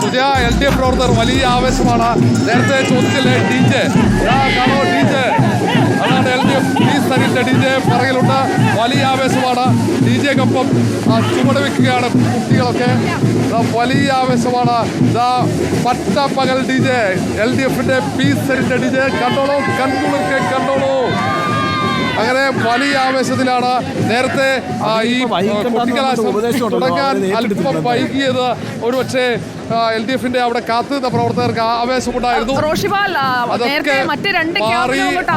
പുതിയ LDF പ്രവർത്തകർ വലിയ ആവേശമാണ്. നേരത്തെ ചോദിച്ചില്ലേ DJ, കാണോ DJ, അതാണ് LDF സരിന്റെ DJ പിറകിലുണ്ട്. വലിയ ആവേശമാണ്. DJക്കൊപ്പം ചുവട് വെക്കുകയാണ് കുട്ടികളൊക്കെ. വലിയ ആവേശമാണ്. പട്ടപ്പകൽ DJ, LDFന്റെ സരിന്റെ DJ കണ്ടോളൂ, കൺകുളിർക്കെ കണ്ടോളൂ. അങ്ങനെ വലിയ ആവേശത്തിലാണ്. നേരത്തെ ഈ കുട്ടിക്കലാശം തുടങ്ങാൻ അല്പം വൈകിയത് ഒരുപക്ഷെ LDFന്റെ അവിടെ കാത്തുനിന്ന പ്രവർത്തകർക്ക് ആവേശമുണ്ടായിരുന്നു. നേരത്തെ മറ്റ് രണ്ട്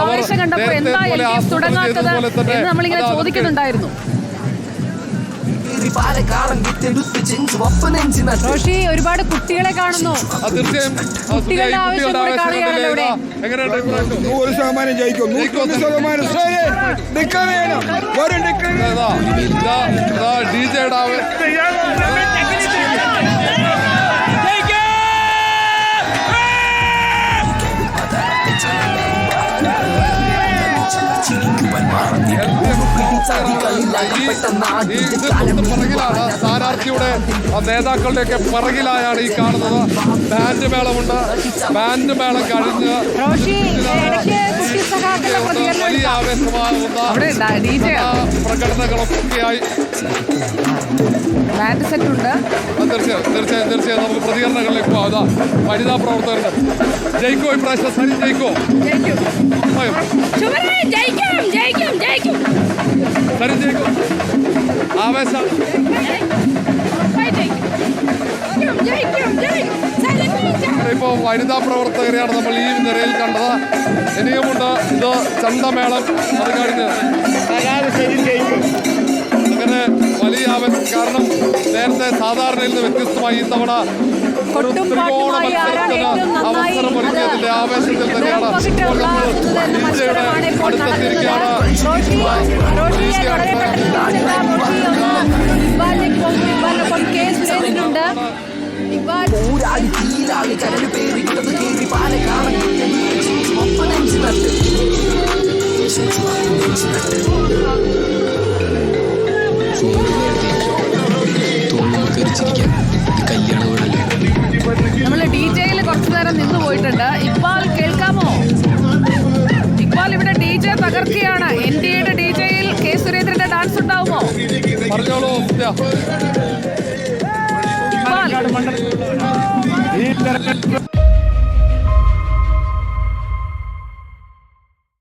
ആവേശം കണ്ടപ്പോൾ എന്താ LDF തുടങ്ങാത്തത് എന്ന് നമ്മളിങ്ങനെ ചോദിക്കുന്നുണ്ടായിരുന്നു. റോഷി, ഒരുപാട് കുട്ടികളെ കാണുന്നു. കുട്ടികളുടെ ആവശ്യം കൂടി കാണുകയാണല്ലോ ഇവിടെ. 100% ജയിക്കും. 100% DJയുടെ പിറകിലാണ് സ്ഥാനാർത്ഥിയുടെ നേതാക്കളുടെയൊക്കെ പിറകിലായാണ് ഈ കാണുന്നത്. ബാൻഡ് മേളമുണ്ട്. ബാൻഡ് മേളം കഴിഞ്ഞ് വലിയ ആവേശമാകുന്ന പ്രകടനങ്ങളൊക്കെയായി തീർച്ചയായും നമുക്ക് പ്രതികരണങ്ങളിലേക്ക് പോകാം. വനിതാ പ്രവർത്തകരുടെ ജയിക്കോ ഇപ്രാവശ്യം? സരി ജയിക്കോ? സരി ജയിക്കോ? ആവേശം ഇപ്പോൾ വനിതാ പ്രവർത്തകരെയാണ് നമ്മൾ ഈ നിരയിൽ കണ്ടത്. ഇനിയുമുണ്ട്. ഇത് ചന്തമേളം. അത് കഴിഞ്ഞ് അങ്ങനെ വലിയ ആവേശം. കാരണം നേരത്തെ സാധാരണയിൽ നിന്ന് വ്യത്യസ്തമായി ഇത്തവണ ഒരു ത്രികോണ മത്സരത്തിന് അവസരമൊരുക്കിയതിന്റെ ആവേശത്തിൽ തന്നെയാണ് ഇപ്പോൾ നമ്മൾ DJയുടെ അടുത്തെത്തിയിരിക്കുകയാണ്. നമ്മൾ DJയിൽ കുറച്ചു നേരം നിന്ന് പോയിട്ടുണ്ട്. ഇക്ബാൽ കേൾക്കാമോ? ഇക്ബാൽ, ഇവിടെ DJ തകർക്കുകയാണ്. NDAയുടെ DJയിൽ K. സുരേന്ദ്രന്റെ ഡാൻസ് ഉണ്ടാവുമോ? പറഞ്ഞോളൂ. ഈ